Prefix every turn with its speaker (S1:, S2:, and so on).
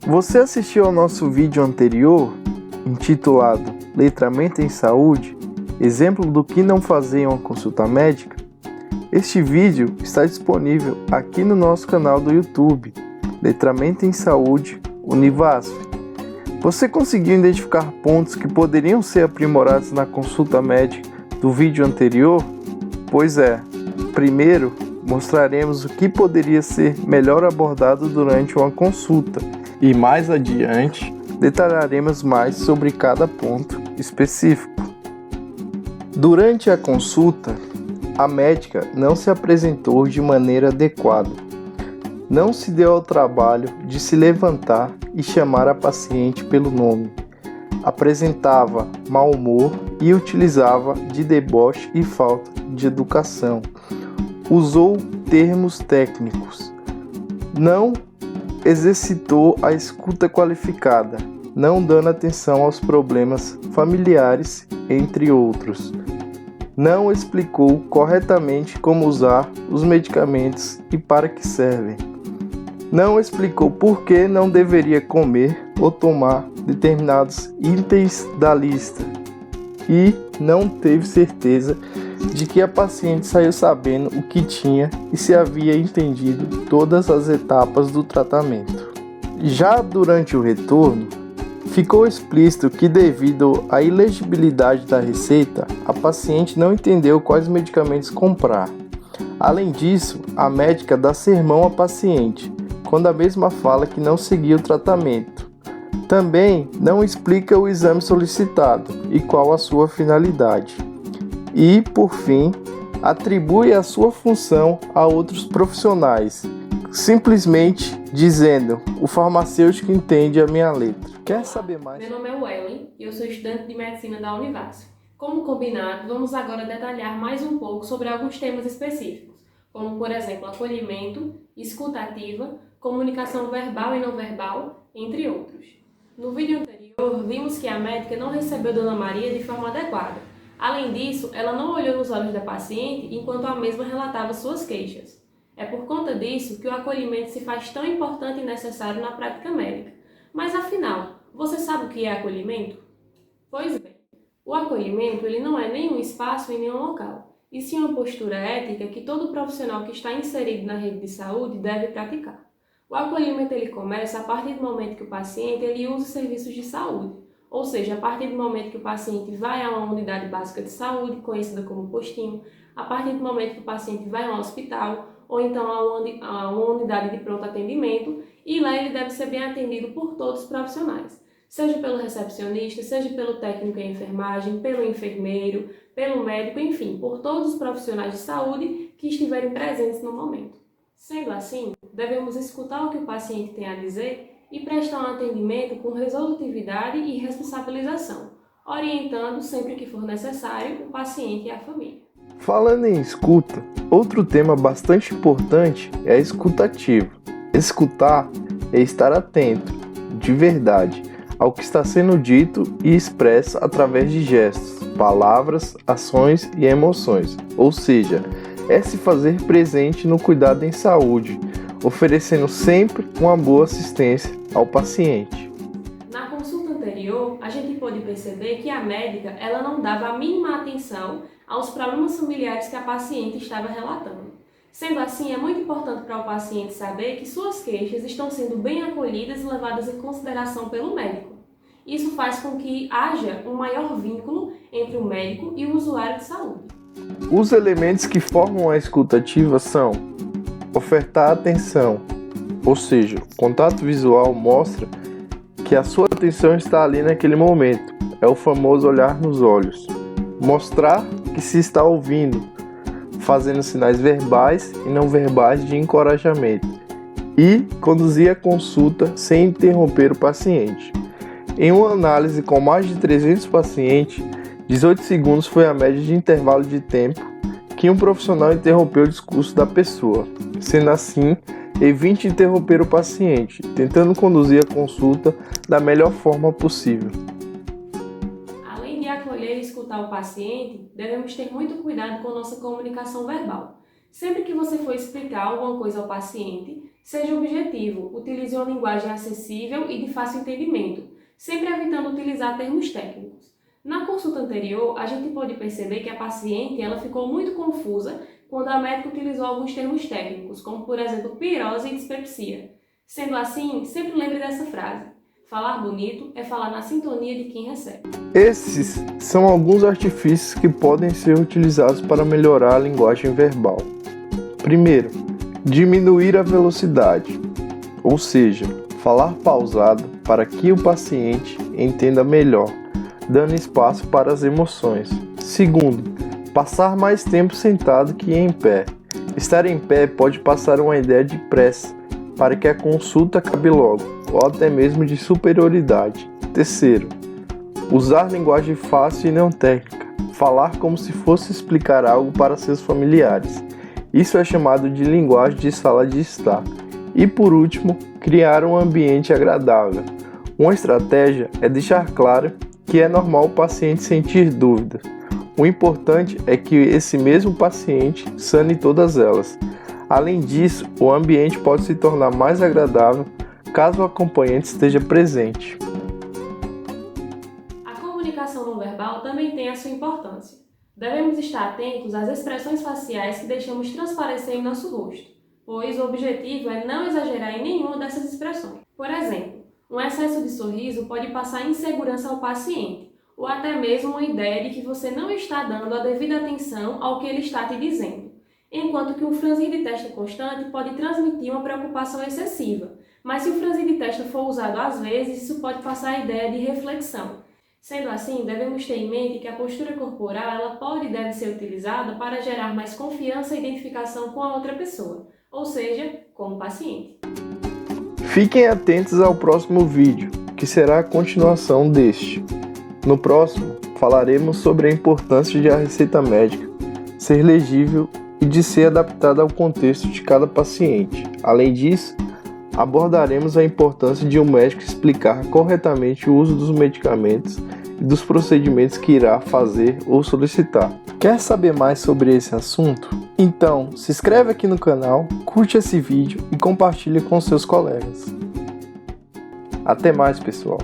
S1: Você assistiu ao nosso vídeo anterior, intitulado Letramento em Saúde, exemplo do que não fazer em uma consulta médica? Este vídeo está disponível aqui no nosso canal do YouTube, Letramento em Saúde Univasf. Você conseguiu identificar pontos que poderiam ser aprimorados na consulta médica do vídeo anterior? Pois é, primeiro mostraremos o que poderia ser melhor abordado durante uma consulta e mais adiante detalharemos mais sobre cada ponto específico. Durante a consulta, a médica não se apresentou de maneira adequada. Não se deu ao trabalho de se levantar e chamar a paciente pelo nome. Apresentava mau humor e utilizava de deboche e falta de educação. Usou termos técnicos. Não exercitou a escuta qualificada, não dando atenção aos problemas familiares, entre outros. Não explicou corretamente como usar os medicamentos e para que servem. Não explicou por que não deveria comer ou tomar determinados itens da lista. E não teve certeza de que a paciente saiu sabendo o que tinha e se havia entendido todas as etapas do tratamento. Já durante o retorno, ficou explícito que, devido à ilegibilidade da receita, a paciente não entendeu quais medicamentos comprar. Além disso, a médica dá sermão à paciente, quando a mesma fala que não seguia o tratamento. Também não explica o exame solicitado e qual a sua finalidade. E, por fim, atribui a sua função a outros profissionais, simplesmente dizendo: o farmacêutico entende a minha letra. Quer saber mais?
S2: Meu nome é Wellen e eu sou estudante de medicina da Univasf. Como combinado, vamos agora detalhar mais um pouco sobre alguns temas específicos, como, por exemplo, acolhimento, escuta ativa, comunicação verbal e não verbal, entre outros. No vídeo anterior, vimos que a médica não recebeu Dona Maria de forma adequada. Além disso, ela não olhou nos olhos da paciente enquanto a mesma relatava suas queixas. É por conta disso que o acolhimento se faz tão importante e necessário na prática médica. Mas afinal, você sabe o que é acolhimento? Pois bem, o acolhimento ele não é nenhum espaço em nenhum local, e sim uma postura ética que todo profissional que está inserido na rede de saúde deve praticar. O acolhimento ele começa a partir do momento que o paciente ele usa os serviços de saúde, ou seja, a partir do momento que o paciente vai a uma unidade básica de saúde, conhecida como postinho, a partir do momento que o paciente vai a um hospital, ou então a uma unidade de pronto atendimento, e lá ele deve ser bem atendido por todos os profissionais, seja pelo recepcionista, seja pelo técnico em enfermagem, pelo enfermeiro, pelo médico, enfim, por todos os profissionais de saúde que estiverem presentes no momento. Sendo assim, devemos escutar o que o paciente tem a dizer e prestar um atendimento com resolutividade e responsabilização, orientando sempre que for necessário o paciente e a família.
S1: Falando em escuta, outro tema bastante importante é a escuta ativa. Escutar é estar atento, de verdade, ao que está sendo dito e expresso através de gestos, palavras, ações e emoções, ou seja, é se fazer presente no cuidado em saúde, oferecendo sempre uma boa assistência ao paciente.
S2: Na consulta anterior, a gente pôde perceber que a médica ela não dava a mínima atenção aos problemas familiares que a paciente estava relatando. Sendo assim, é muito importante para o paciente saber que suas queixas estão sendo bem acolhidas e levadas em consideração pelo médico. Isso faz com que haja um maior vínculo entre o médico e o usuário de saúde.
S1: Os elementos que formam a escuta ativa são: ofertar atenção, ou seja, o contato visual mostra que a sua atenção está ali naquele momento, é o famoso olhar nos olhos. Mostrar que se está ouvindo, fazendo sinais verbais e não verbais de encorajamento. E conduzir a consulta sem interromper o paciente. Em uma análise com mais de 300 pacientes, 18 segundos foi a média de intervalo de tempo que um profissional interrompeu o discurso da pessoa. Sendo assim, evite interromper o paciente, tentando conduzir a consulta da melhor forma possível.
S2: Além de acolher e escutar o paciente, devemos ter muito cuidado com nossa comunicação verbal. Sempre que você for explicar alguma coisa ao paciente, Seja objetivo, utilize uma linguagem acessível e de fácil entendimento, sempre evitando utilizar termos técnicos. Na consulta anterior, a gente pode perceber que a paciente ela ficou muito confusa quando a médica utilizou alguns termos técnicos, como por exemplo pirose e dispepsia. Sendo assim, sempre lembre dessa frase: falar bonito é falar na sintonia de quem recebe.
S1: Esses são alguns artifícios que podem ser utilizados para melhorar a linguagem verbal. Primeiro, diminuir a velocidade, ou seja, falar pausado para que o paciente entenda melhor, dando espaço para as emoções. Segundo, passar mais tempo sentado que em pé. Estar em pé pode passar uma ideia de pressa, para que a consulta acabe logo, ou até mesmo de superioridade. Terceiro, usar linguagem fácil e não técnica. Falar como se fosse explicar algo para seus familiares. Isso é chamado de linguagem de sala de estar. E por último, criar um ambiente agradável. Uma estratégia é deixar claro que é normal o paciente sentir dúvidas. O importante é que esse mesmo paciente sane todas elas. Além disso, o ambiente pode se tornar mais agradável caso o acompanhante esteja presente.
S2: A comunicação não verbal também tem a sua importância. Devemos estar atentos às expressões faciais que deixamos transparecer em nosso rosto, pois o objetivo é não exagerar em nenhuma dessas expressões. Por exemplo, um excesso de sorriso pode passar insegurança ao paciente, ou até mesmo uma ideia de que você não está dando a devida atenção ao que ele está te dizendo. Enquanto que um franzir de testa constante pode transmitir uma preocupação excessiva, mas se o franzir de testa for usado às vezes, isso pode passar a ideia de reflexão. Sendo assim, devemos ter em mente que a postura corporal ela pode e deve ser utilizada para gerar mais confiança e identificação com a outra pessoa, ou seja, com o paciente.
S1: Fiquem atentos ao próximo vídeo, que será a continuação deste. No próximo, falaremos sobre a importância de a receita médica ser legível e de ser adaptada ao contexto de cada paciente. Além disso, abordaremos a importância de um médico explicar corretamente o uso dos medicamentos e dos procedimentos que irá fazer ou solicitar. Quer saber mais sobre esse assunto? Então, se inscreve aqui no canal, curte esse vídeo e compartilhe com seus colegas. Até mais, pessoal!